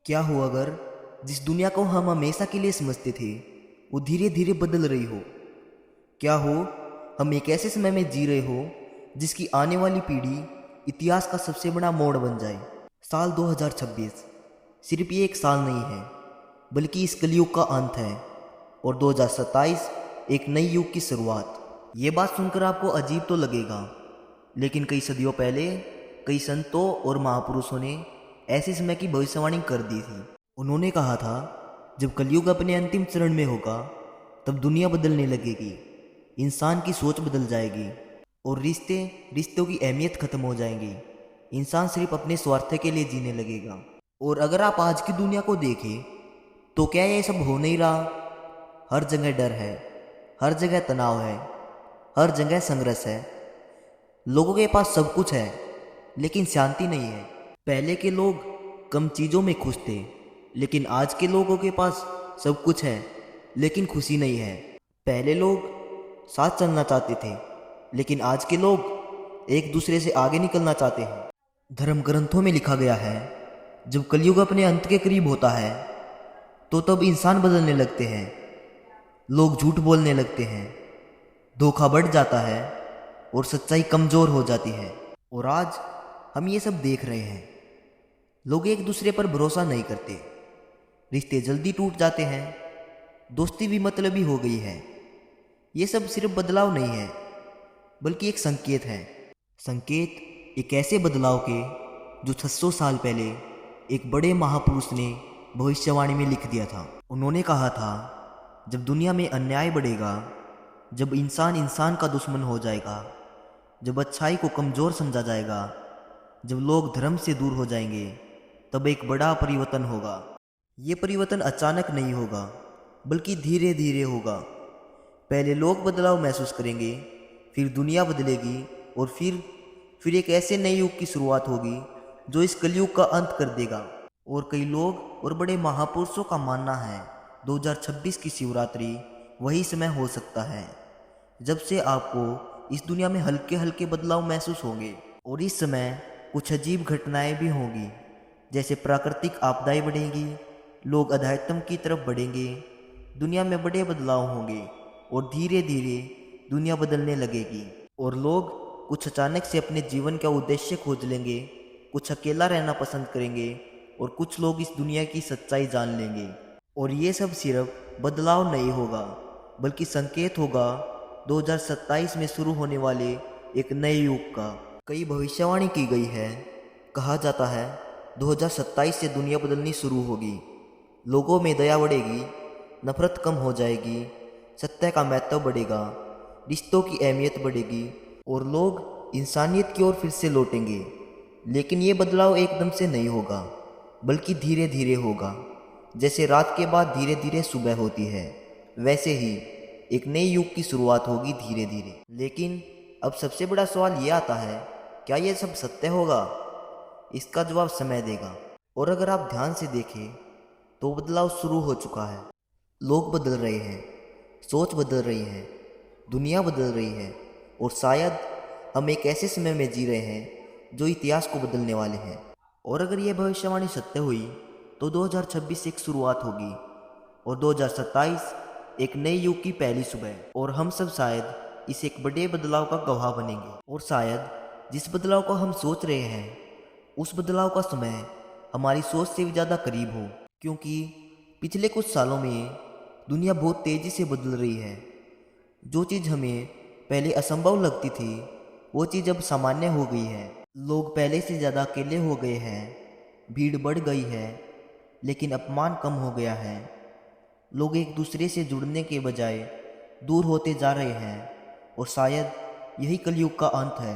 क्या हो अगर जिस दुनिया को हम हमेशा के लिए समझते थे वो धीरे धीरे बदल रही हो। क्या हो हम एक ऐसे समय में जी रहे हो जिसकी आने वाली पीढ़ी इतिहास का सबसे बड़ा मोड़ बन जाए। साल 2026 सिर्फ ये एक साल नहीं है बल्कि इस कलयुग का अंत है और 2027 एक नई युग की शुरुआत। ये बात सुनकर आपको अजीब तो लगेगा, लेकिन कई सदियों पहले कई संतों और महापुरुषों ने ऐसे समय की भविष्यवाणी कर दी थी। उन्होंने कहा था जब कलयुग अपने अंतिम चरण में होगा तब दुनिया बदलने लगेगी, इंसान की सोच बदल जाएगी और रिश्तों की अहमियत खत्म हो जाएगी। इंसान सिर्फ अपने स्वार्थ के लिए जीने लगेगा। और अगर आप आज की दुनिया को देखें तो क्या ये सब हो नहीं रहा? हर जगह डर है, हर जगह तनाव है, हर जगह संघर्ष है। लोगों के पास सब कुछ है लेकिन शांति नहीं है। पहले के लोग कम चीज़ों में खुश थे, लेकिन आज के लोगों के पास सब कुछ है लेकिन खुशी नहीं है। पहले लोग साथ चलना चाहते थे, लेकिन आज के लोग एक दूसरे से आगे निकलना चाहते हैं। धर्म ग्रंथों में लिखा गया है जब कलयुग अपने अंत के करीब होता है तो तब इंसान बदलने लगते हैं, लोग झूठ बोलने लगते हैं, धोखा बढ़ जाता है और सच्चाई कमज़ोर हो जाती है। और आज हम ये सब देख रहे हैं। लोग एक दूसरे पर भरोसा नहीं करते, रिश्ते जल्दी टूट जाते हैं, दोस्ती भी मतलबी हो गई है। ये सब सिर्फ बदलाव नहीं है बल्कि एक संकेत है। संकेत एक ऐसे बदलाव के जो 600 साल पहले एक बड़े महापुरुष ने भविष्यवाणी में लिख दिया था। उन्होंने कहा था जब दुनिया में अन्याय बढ़ेगा, जब इंसान इंसान का दुश्मन हो जाएगा, जब अच्छाई को कमज़ोर समझा जाएगा, जब लोग धर्म से दूर हो जाएंगे, तब एक बड़ा परिवर्तन होगा। ये परिवर्तन अचानक नहीं होगा बल्कि धीरे धीरे होगा। पहले लोग बदलाव महसूस करेंगे, फिर दुनिया बदलेगी और फिर एक ऐसे नए युग की शुरुआत होगी जो इस कलयुग का अंत कर देगा। और कई लोग और बड़े महापुरुषों का मानना है 2026 की शिवरात्रि वही समय हो सकता है जब से आपको इस दुनिया में हल्के हल्के बदलाव महसूस होंगे। और इस समय कुछ अजीब घटनाएं भी होंगी, जैसे प्राकृतिक आपदाएं बढ़ेंगी, लोग अध्यात्म की तरफ बढ़ेंगे, दुनिया में बड़े बदलाव होंगे और धीरे धीरे दुनिया बदलने लगेगी। और लोग कुछ अचानक से अपने जीवन का उद्देश्य खोज लेंगे, कुछ अकेला रहना पसंद करेंगे और कुछ लोग इस दुनिया की सच्चाई जान लेंगे। और ये सब सिर्फ बदलाव नहीं होगा बल्कि संकेत होगा 2027 में शुरू होने वाले एक नए युग का। कई भविष्यवाणी की गई है, कहा जाता है 2027 से दुनिया बदलनी शुरू होगी, लोगों में दया बढ़ेगी, नफरत कम हो जाएगी, सत्य का महत्व बढ़ेगा, रिश्तों की अहमियत बढ़ेगी और लोग इंसानियत की ओर फिर से लौटेंगे। लेकिन ये बदलाव एकदम से नहीं होगा बल्कि धीरे धीरे होगा। जैसे रात के बाद धीरे धीरे सुबह होती है, वैसे ही एक नए युग की शुरुआत होगी धीरे धीरे। लेकिन अब सबसे बड़ा सवाल ये आता है, क्या ये सब सत्य होगा? इसका जवाब समय देगा। और अगर आप ध्यान से देखें तो बदलाव शुरू हो चुका है। लोग बदल रहे हैं, सोच बदल रही है, दुनिया बदल रही है और शायद हम एक ऐसे समय में जी रहे हैं जो इतिहास को बदलने वाले हैं। और अगर यह भविष्यवाणी सत्य हुई तो 2026 एक शुरुआत होगी और 2027 एक नए युग की पहली सुबह। और हम सब शायद इस एक बड़े बदलाव का गवाह बनेंगे। और शायद जिस बदलाव को हम सोच रहे हैं उस बदलाव का समय हमारी सोच से भी ज़्यादा करीब हो, क्योंकि पिछले कुछ सालों में दुनिया बहुत तेज़ी से बदल रही है। जो चीज़ हमें पहले असंभव लगती थी वो चीज़ अब सामान्य हो गई है। लोग पहले से ज़्यादा अकेले हो गए हैं, भीड़ बढ़ गई है लेकिन अपमान कम हो गया है। लोग एक दूसरे से जुड़ने के बजाय दूर होते जा रहे हैं और शायद यही कलयुग का अंत है।